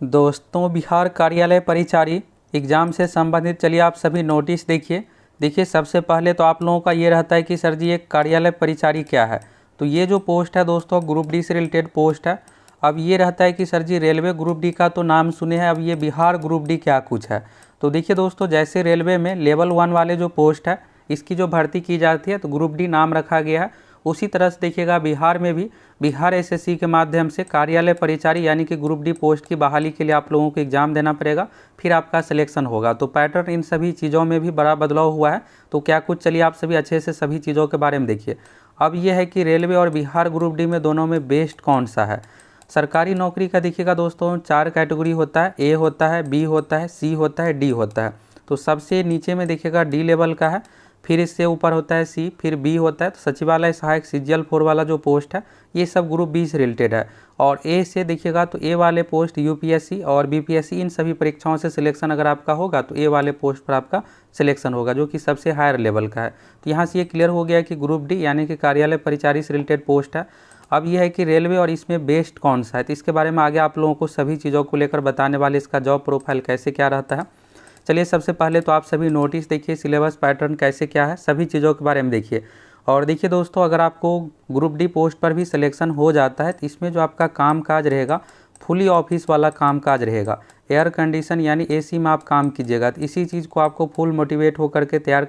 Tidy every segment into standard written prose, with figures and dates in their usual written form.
दोस्तों, बिहार कार्यालय परिचारी एग्ज़ाम से संबंधित चलिए आप सभी नोटिस देखिए सबसे पहले तो आप लोगों का ये रहता है कि सर जी एक कार्यालय परिचारी क्या है। तो ये जो पोस्ट है दोस्तों ग्रुप डी से रिलेटेड पोस्ट है। अब ये रहता है कि सर जी रेलवे ग्रुप डी का तो नाम सुने हैं, अब ये बिहार ग्रुप डी क्या कुछ है। तो देखिए दोस्तों, जैसे रेलवे में लेवल 1 वाले जो पोस्ट है इसकी जो भर्ती की जाती है तो ग्रुप डी नाम रखा गया है। उसी तरह से देखिएगा बिहार में भी बिहार एसएससी के माध्यम से कार्यालय परिचारी यानी कि ग्रुप डी पोस्ट की बहाली के लिए आप लोगों को एग्जाम देना पड़ेगा, फिर आपका सिलेक्शन होगा। तो पैटर्न इन सभी चीज़ों में भी बड़ा बदलाव हुआ है। तो क्या कुछ, चलिए आप सभी अच्छे से सभी चीज़ों के बारे में देखिए। अब यह है कि रेलवे और बिहार ग्रुप डी में दोनों में बेस्ट कौन सा है। सरकारी नौकरी का देखिएगा दोस्तों 4 कैटेगरी होता है, ए होता है, बी होता है, सी होता है, डी होता है। तो सबसे नीचे में देखिएगा डी लेवल का है, फिर इससे ऊपर होता है सी, फिर बी होता है। तो सचिवालय सहायक सीजीएल 4 वाला जो पोस्ट है ये सब ग्रुप बी से रिलेटेड है। और ए से देखिएगा तो ए वाले पोस्ट यूपीएससी और बीपीएससी इन सभी परीक्षाओं से सिलेक्शन अगर आपका होगा तो ए वाले पोस्ट पर आपका सिलेक्शन होगा, जो कि सबसे हायर लेवल का है। तो यहाँ से ये क्लियर हो गया कि ग्रुप डी यानी कि कार्यालय परिचारी से रिलेटेड पोस्ट है। अब यह है कि रेलवे और इसमें बेस्ट कौन सा है, तो इसके बारे में आगे आप लोगों को सभी चीज़ों को लेकर बताने वाले, इसका जॉब प्रोफाइल कैसे क्या रहता है। चलिए सबसे पहले तो आप सभी नोटिस देखिए, सिलेबस पैटर्न कैसे क्या है, सभी चीज़ों के बारे में देखिए। और देखिए दोस्तों, अगर आपको ग्रुप डी पोस्ट पर भी सिलेक्शन हो जाता है तो इसमें जो आपका कामकाज रहेगा फुली ऑफिस वाला कामकाज रहेगा। एयर कंडीशन यानी एसी में आप काम कीजिएगा, तो इसी चीज़ को आपको फुल मोटिवेट होकर के तैयार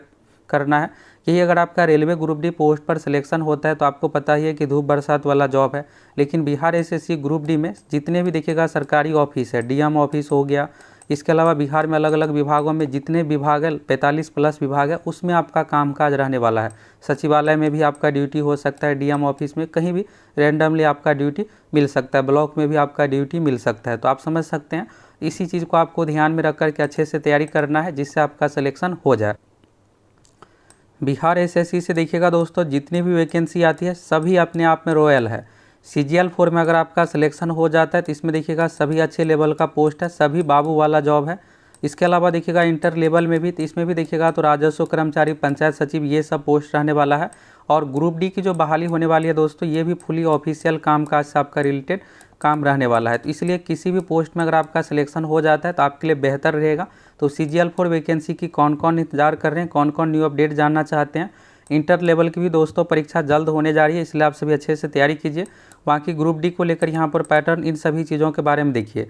करना है। यही अगर आपका रेलवे ग्रुप डी पोस्ट पर सिलेक्शन होता है तो आपको पता ही है कि धूप बरसात वाला जॉब है। लेकिन बिहार एसएससी ग्रुप डी में जितने भी देखिएगा सरकारी ऑफिस है, डीएम ऑफिस हो गया, इसके अलावा बिहार में अलग अलग विभागों में जितने विभाग है 45+ विभाग है उसमें आपका कामकाज रहने वाला है। सचिवालय में भी आपका ड्यूटी हो सकता है, डीएम ऑफिस में कहीं भी रैंडमली आपका ड्यूटी मिल सकता है, ब्लॉक में भी आपका ड्यूटी मिल सकता है। तो आप समझ सकते हैं, इसी चीज़ को आपको ध्यान में रख कर के अच्छे से तैयारी करना है जिससे आपका सिलेक्शन हो जाए। बिहार एसएससी से देखिएगा दोस्तों, जितनी भी वैकेंसी आती है सभी अपने आप में रॉयल है। सीजीएल 4 में अगर आपका सिलेक्शन हो जाता है तो इसमें देखिएगा सभी अच्छे लेवल का पोस्ट है, सभी बाबू वाला जॉब है। इसके अलावा देखिएगा इंटर लेवल में भी, तो इसमें भी देखिएगा तो राजस्व कर्मचारी, पंचायत सचिव, ये सब पोस्ट रहने वाला है। और ग्रुप डी की जो बहाली होने वाली है दोस्तों, ये भी फुली ऑफिशियल कामकाज से आपका रिलेटेड काम रहने वाला है। तो इसलिए किसी भी पोस्ट में अगर आपका सिलेक्शन हो जाता है तो आपके लिए बेहतर रहेगा। तो सीजीएल 4 वैकेंसी की कौन कौन इंतजार कर रहे हैं, कौन कौन न्यू अपडेट जानना चाहते हैं। इंटर लेवल की भी दोस्तों परीक्षा जल्द होने जा रही है, इसलिए आप सभी अच्छे से तैयारी कीजिए। बाकी ग्रुप डी को लेकर यहाँ पर पैटर्न, इन सभी चीज़ों के बारे में देखिए।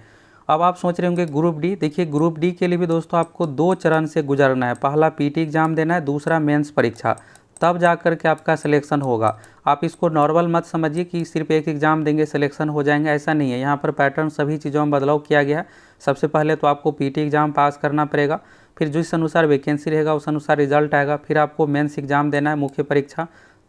अब आप सोच रहे होंगे ग्रुप डी, देखिए ग्रुप डी के लिए भी दोस्तों आपको 2 चरण से गुजरना है। पहला पीटी एग्जाम देना है, दूसरा मेंस परीक्षा, तब जा कर के आपका सिलेक्शन होगा। आप इसको नॉर्मल मत समझिए कि सिर्फ एक एग्ज़ाम देंगे सिलेक्शन हो जाएंगे, ऐसा नहीं है। यहाँ पर पैटर्न सभी चीज़ों में बदलाव किया गया है। सबसे पहले तो आपको पीटी एग्ज़ाम पास करना पड़ेगा, फिर जिस अनुसार वैकेंसी रहेगा उस अनुसार रिजल्ट आएगा, फिर आपको मेंस एग्ज़ाम देना है, मुख्य परीक्षा,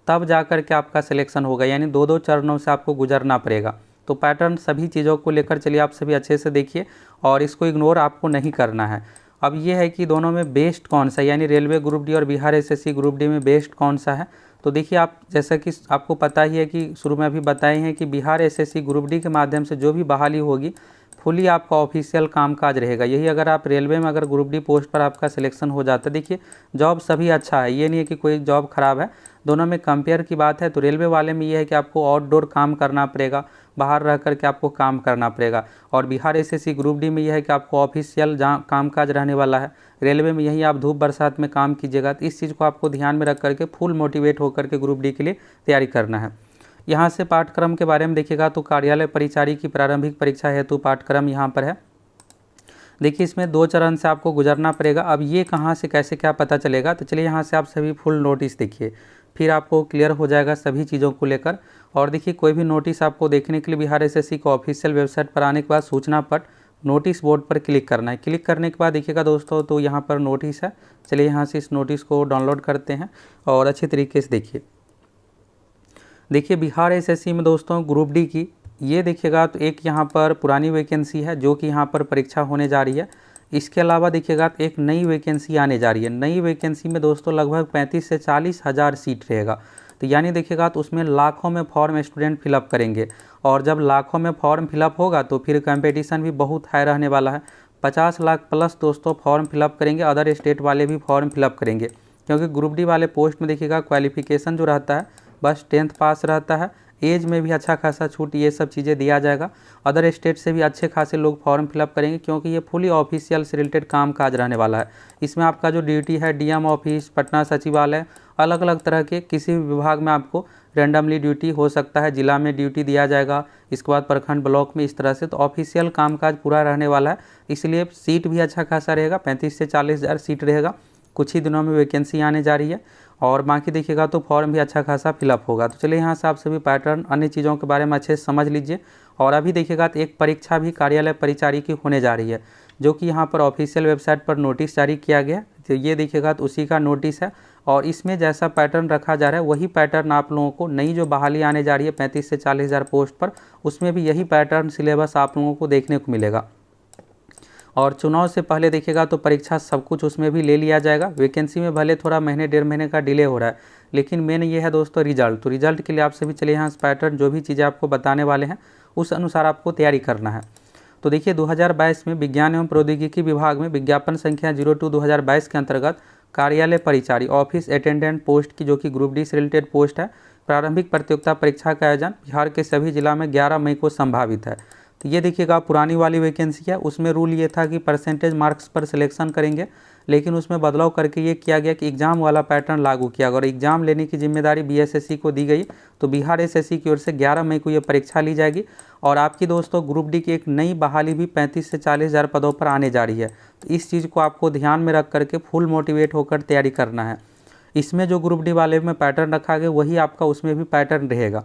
तब जा कर के आपका सिलेक्शन होगा। यानी 2-2 चरणों से आपको गुजरना पड़ेगा। तो पैटर्न सभी चीज़ों को लेकर चलिए आप सभी अच्छे से देखिए और इसको इग्नोर आपको नहीं करना है। अब ये है कि दोनों में बेस्ट कौन सा है, यानी रेलवे ग्रुप डी और बिहार एसएससी ग्रुप डी में बेस्ट कौन सा है। तो देखिए, आप जैसा कि आपको पता ही है कि शुरू में अभी बताए हैं कि बिहार एसएससी ग्रुप डी के माध्यम से जो भी बहाली होगी फुली आपका ऑफिशियल कामकाज रहेगा। यही अगर आप रेलवे में अगर ग्रुप डी पोस्ट पर आपका सिलेक्शन हो जाता है, देखिए जॉब सभी अच्छा है, ये नहीं है कि कोई जॉब ख़राब है। दोनों में कंपेयर की बात है तो रेलवे वाले में ये है कि आपको आउटडोर काम करना पड़ेगा, बाहर रह कर के आपको काम करना पड़ेगा। और बिहार एसएससी ग्रुप डी में यह है कि आपको ऑफिशियल जहाँ कामकाज रहने वाला है। रेलवे में यही आप धूप बरसात में काम कीजिएगा। तो इस चीज़ को आपको ध्यान में रख करके फुल मोटिवेट होकर के ग्रुप डी के लिए तैयारी करना है। यहाँ से पाठ्यक्रम के बारे में देखिएगा तो कार्यालय परिचारी की प्रारंभिक परीक्षा हेतु पाठ्यक्रम यहाँ पर है। देखिए इसमें 2 चरण से आपको गुजरना पड़ेगा। अब ये कहाँ से कैसे क्या पता चलेगा, तो चलिए यहाँ से आप सभी फुल नोटिस देखिए, फिर आपको क्लियर हो जाएगा सभी चीज़ों को लेकर। और देखिए कोई भी नोटिस आपको देखने के लिए बिहार एसएससी को ऑफिशियल वेबसाइट पर आने के बाद सूचना पट नोटिस बोर्ड पर क्लिक करना है। क्लिक करने के बाद देखिएगा दोस्तों तो यहाँ पर नोटिस है। चलिए यहाँ से इस नोटिस को डाउनलोड करते हैं और अच्छे तरीके से देखिए। देखिए बिहार एसएससी में दोस्तों ग्रुप डी की ये देखिएगा तो एक यहाँ पर पुरानी वैकेंसी है जो कि यहाँ पर परीक्षा होने जा रही है। इसके अलावा देखिएगा तो एक नई वैकेंसी आने जा रही है। नई वैकेंसी में दोस्तों लगभग 35 से 40 हज़ार सीट रहेगा। तो यानी देखिएगा तो उसमें लाखों में फॉर्म स्टूडेंट फिलअप करेंगे। और जब लाखों में फॉर्म फिलअप होगा तो फिर कंपटीशन भी बहुत हाई रहने वाला है। 50 लाख प्लस दोस्तों फॉर्म फिलअप करेंगे, अदर स्टेट वाले भी फॉर्म फिलअप करेंगे। क्योंकि ग्रुप डी वाले पोस्ट में देखिएगा क्वालिफिकेशन जो रहता है बस 10th पास रहता है, एज में भी अच्छा खासा छूट, ये सब चीज़ें दिया जाएगा। अदर स्टेट से भी अच्छे खासे लोग फॉर्म फिलअप करेंगे, क्योंकि ये फुली ऑफिशियल से रिलेटेड काम काज रहने वाला है। इसमें आपका जो ड्यूटी है डीएम ऑफिस, पटना सचिवालय, अलग अलग तरह के किसी भी विभाग में आपको रैंडमली ड्यूटी हो सकता है, जिला में ड्यूटी दिया जाएगा, इसके बाद प्रखंड ब्लॉक में, इस तरह से। तो ऑफिशियल कामकाज पूरा रहने वाला है, इसलिए सीट भी अच्छा खासा रहेगा। 35 से 40 हज़ार सीट रहेगा। कुछ ही दिनों में वैकेंसी आने जा रही है, और बाकी देखिएगा तो फॉर्म भी अच्छा खासा फिलअप होगा। तो चलिए यहाँ से आप सभी पैटर्न, अन्य चीज़ों के बारे में अच्छे से समझ लीजिए। और अभी देखिएगा तो एक परीक्षा भी कार्यालय परिचारी की होने जा रही है, जो कि यहाँ पर ऑफिशियल वेबसाइट पर नोटिस जारी किया गया। तो ये देखिएगा तो उसी का नोटिस है, और इसमें जैसा पैटर्न रखा जा रहा है वही पैटर्न आप लोगों को, नई जो बहाली आने जा रही है 35 से 40 हज़ार पोस्ट पर, उसमें भी यही पैटर्न सिलेबस आप लोगों को देखने को मिलेगा। और चुनाव से पहले देखिएगा तो परीक्षा सब कुछ उसमें भी ले लिया जाएगा। वैकेंसी में भले थोड़ा महीने 1.5 महीने का डिले हो रहा है, लेकिन मेन ये है दोस्तों रिजल्ट। तो रिजल्ट के लिए आप सभी चलिए यहाँ पैटर्न, जो भी चीज़ें आपको बताने वाले हैं उस अनुसार आपको तैयारी करना है। तो देखिए 2022 में विज्ञान एवं प्रौद्योगिकी विभाग में विज्ञापन संख्या 02/2022 के अंतर्गत कार्यालय परिचारी ऑफिस अटेंडेंट पोस्ट की, जो कि ग्रुप डी से रिलेटेड पोस्ट है, प्रारंभिक प्रतियोगिता परीक्षा का आयोजन बिहार के सभी जिला में 11 मई को संभावित है। तो ये देखिएगा पुरानी वाली वैकेंसी है, उसमें रूल ये था कि परसेंटेज मार्क्स पर सिलेक्शन करेंगे, लेकिन उसमें बदलाव करके ये किया गया कि एग्ज़ाम वाला पैटर्न लागू किया गया, और एग्ज़ाम लेने की जिम्मेदारी बीएसएससी को दी गई। तो बिहार एसएससी की ओर से 11 मई को ये परीक्षा ली जाएगी। और आपकी दोस्तों ग्रुप डी की एक नई बहाली भी 35 से 40 हज़ार पदों पर आने जा रही है। तो इस चीज़ को आपको ध्यान में रख करके फुल मोटिवेट होकर तैयारी करना है। इसमें जो ग्रुप डी वाले में पैटर्न रखा गया वही आपका उसमें भी पैटर्न रहेगा।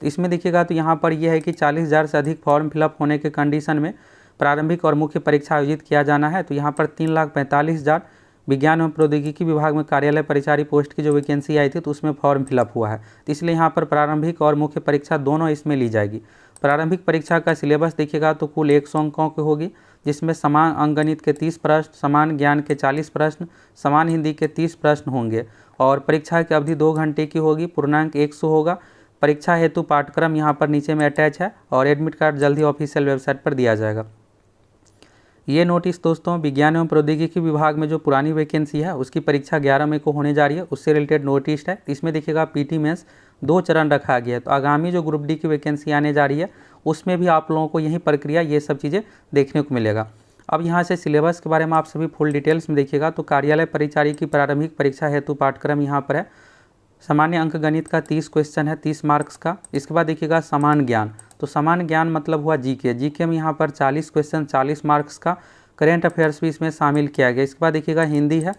तो इसमें देखिएगा तो यहाँ पर यह है कि 40 हज़ार से अधिक फॉर्म फिलअप होने के कंडीशन में प्रारंभिक और मुख्य परीक्षा आयोजित किया जाना है। तो यहाँ पर 3,45,000 विज्ञान एवं प्रौद्योगिकी विभाग में कार्यालय परिचारी पोस्ट की जो वैकेंसी आई थी, तो उसमें फॉर्म फिलअप हुआ है। तो इसलिए यहाँ पर प्रारंभिक और मुख्य परीक्षा दोनों इसमें ली जाएगी। प्रारंभिक परीक्षा का सिलेबस देखिएगा तो कुल 100 अंकों की होगी, जिसमें समान अंकगणित के 30 प्रश्न, समान ज्ञान के 40 प्रश्न, समान हिंदी के 30 प्रश्न होंगे। और परीक्षा की अवधि 2 घंटे की होगी, पूर्णांक 100 होगा। परीक्षा हेतु पाठ्यक्रम यहाँ पर नीचे में अटैच है, और एडमिट कार्ड जल्द ही ऑफिशियल वेबसाइट पर दिया जाएगा। ये नोटिस दोस्तों विज्ञान एवं प्रौद्योगिकी विभाग में जो पुरानी वैकेंसी है उसकी परीक्षा 11 मई को होने जा रही है, उससे रिलेटेड नोटिस है। इसमें देखिएगा पीटी मेंस 2 चरण रखा गया है। तो आगामी जो ग्रुप डी की वैकेंसी आने जा रही है उसमें भी आप लोगों को यही प्रक्रिया, ये सब चीज़ें देखने को मिलेगा। अब यहाँ से सिलेबस के बारे में आप सभी फुल डिटेल्स में देखिएगा। तो कार्यालय परिचारी की प्रारंभिक परीक्षा हेतु पाठ्यक्रम यहाँ पर है। सामान्य अंक गणित का 30 क्वेश्चन है, 30 मार्क्स का। इसके बाद देखिएगा समान ज्ञान, तो समान ज्ञान मतलब हुआ जीके। जीके में यहाँ पर 40 क्वेश्चन, 40 मार्क्स का। करेंट अफेयर्स भी इसमें शामिल किया गया। इसके बाद देखिएगा हिंदी है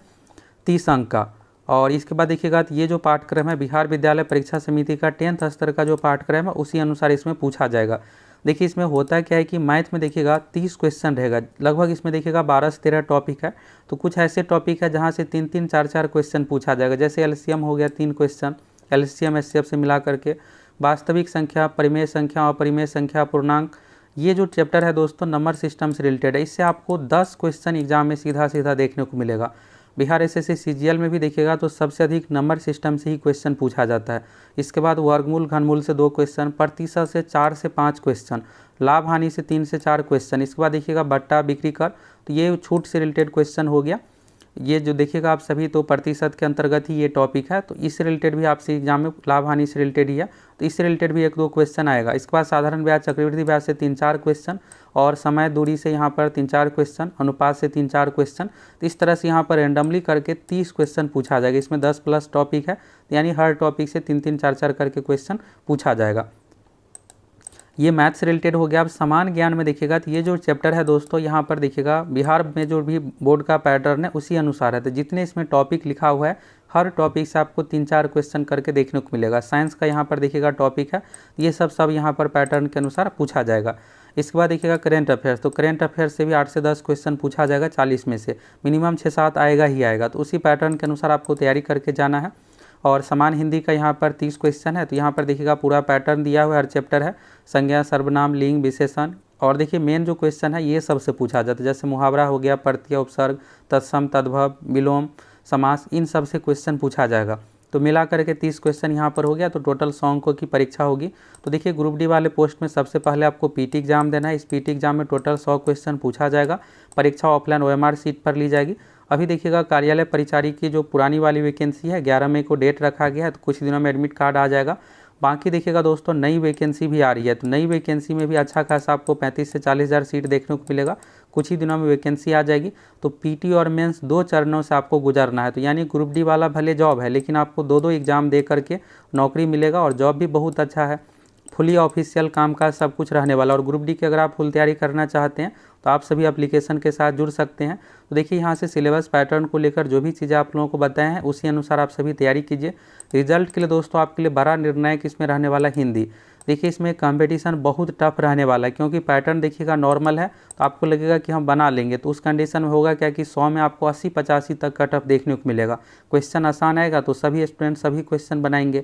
30 अंक का। और इसके बाद देखिएगा तो ये जो पाठ्यक्रम है बिहार विद्यालय परीक्षा समिति का 10th स्तर का जो पाठ्यक्रम है उसी अनुसार इसमें पूछा जाएगा। देखिए इसमें होता क्या है कि मैथ में देखिएगा 30 क्वेश्चन रहेगा लगभग। इसमें देखिएगा 12 से 13 टॉपिक है। तो कुछ ऐसे टॉपिक है जहाँ से 3-3, 4-4 क्वेश्चन पूछा जाएगा। जैसे एलसीएम हो गया 3 क्वेश्चन, एलसीएम एचसीएफ से मिला करके, वास्तविक संख्या, परिमेय संख्या, अपरिमेय संख्या, पूर्णांक। ये जो चैप्टर है दोस्तों नंबर सिस्टम से रिलेटेड है, इससे आपको 10 क्वेश्चन एग्जाम में सीधा सीधा देखने को मिलेगा। बिहार एसएससी सीजीएल में भी देखिएगा तो सबसे अधिक नंबर सिस्टम से ही क्वेश्चन पूछा जाता है। इसके बाद वर्गमूल घनमूल से 2 क्वेश्चन, प्रतिशत से 4 से 5 क्वेश्चन, लाभ हानि से 3 से 4 क्वेश्चन। इसके बाद देखिएगा बट्टा बिक्री कर, तो ये छूट से रिलेटेड क्वेश्चन हो गया। ये जो देखिएगा आप सभी तो प्रतिशत के अंतर्गत ही ये टॉपिक है। तो इससे रिलेटेड भी आपसे एग्जाम में लाभ हानि से रिलेटेड ही है, तो इससे रिलेटेड भी 1-2 क्वेश्चन आएगा। इसके बाद साधारण ब्याज, चक्रवृद्धि ब्याज से 3-4 क्वेश्चन, और समय दूरी से यहाँ पर 3-4 क्वेश्चन, अनुपात से 3-4 क्वेश्चन। तो इस तरह से यहाँ पर रैंडमली करके 30 क्वेश्चन पूछा जाएगा। इसमें 10+ टॉपिक है, यानी हर टॉपिक से 3-3, 4-4 करके क्वेश्चन पूछा जाएगा। ये मैथ से रिलेटेड हो गया। अब समान ज्ञान में देखिएगा तो ये जो चैप्टर है दोस्तों यहाँ पर देखिएगा बिहार में जो भी बोर्ड का पैटर्न है उसी अनुसार है। तो जितने इसमें टॉपिक लिखा हुआ है हर टॉपिक से आपको 3-4 क्वेश्चन करके देखने को मिलेगा। साइंस का यहाँ पर देखिएगा टॉपिक है, ये सब यहाँ पर पैटर्न के अनुसार पूछा जाएगा। इसके बाद देखिएगा करेंट अफेयर्स, तो करेंट अफेयर्स से भी 8 से 10 क्वेश्चन पूछा जाएगा। 40 में से मिनिमम 6-7 आएगा ही आएगा। तो उसी पैटर्न के अनुसार आपको तैयारी करके जाना है। और समान हिंदी का यहाँ पर 30 क्वेश्चन है। तो यहाँ पर देखिएगा पूरा पैटर्न दिया हुआ है, हर चैप्टर है, संज्ञा, सर्वनाम, लिंग, विशेषण। और देखिए मेन जो क्वेश्चन है ये सबसे पूछा जाता है, जैसे मुहावरा हो गया, प्रत्यय, उपसर्ग, तत्सम, तद्भव, विलोम, समास, इन सब से क्वेश्चन पूछा जाएगा। तो मिला करके 30 क्वेश्चन यहाँ पर हो गया। तो टोटल 100 अंकों की परीक्षा होगी। तो देखिए ग्रुप डी वाले पोस्ट में सबसे पहले आपको पीटी एग्जाम देना है। इस पीटी एग्जाम में टोटल 100 क्वेश्चन पूछा जाएगा। परीक्षा ऑफलाइन ओएमआर सीट पर ली जाएगी। अभी देखिएगा कार्यालय परिचारी की जो पुरानी वाली वैकेंसी है 11 मई को डेट रखा गया है। तो कुछ दिनों में एडमिट कार्ड आ जाएगा। बाकी देखिएगा दोस्तों नई वैकेंसी भी आ रही है, तो नई वैकेंसी में भी अच्छा खासा आपको 35 से 40 हज़ार सीट देखने को मिलेगा। कुछ ही दिनों में वैकेंसी आ जाएगी। तो पीटी और मेंस 2 चरणों से आपको गुजरना है। तो यानी ग्रुप डी वाला भले जॉब है, लेकिन आपको 2-2 एग्ज़ाम दे करके नौकरी मिलेगा और जॉब भी बहुत अच्छा है। फुली ऑफिशियल कामकाज सब कुछ रहने वाला। और ग्रुप डी की अगर आप फुल तैयारी करना चाहते हैं तो आप सभी एप्लीकेशन के साथ जुड़ सकते हैं। तो देखिए यहाँ से सिलेबस पैटर्न को लेकर जो भी चीज़ें आप लोगों को बताए हैं उसी अनुसार आप सभी तैयारी कीजिए। रिजल्ट के लिए दोस्तों आपके लिए बड़ा निर्णायक इसमें रहने वाला हिंदी। देखिए इसमें कंपटीशन बहुत टफ रहने वाला है, क्योंकि पैटर्न देखिएगा नॉर्मल है तो आपको लगेगा कि हम बना लेंगे। तो उस कंडीशन में होगा क्या कि 100 में आपको 80-85 तक का टफ देखने को मिलेगा। क्वेश्चन आसान आएगा तो सभी स्टूडेंट सभी क्वेश्चन बनाएंगे।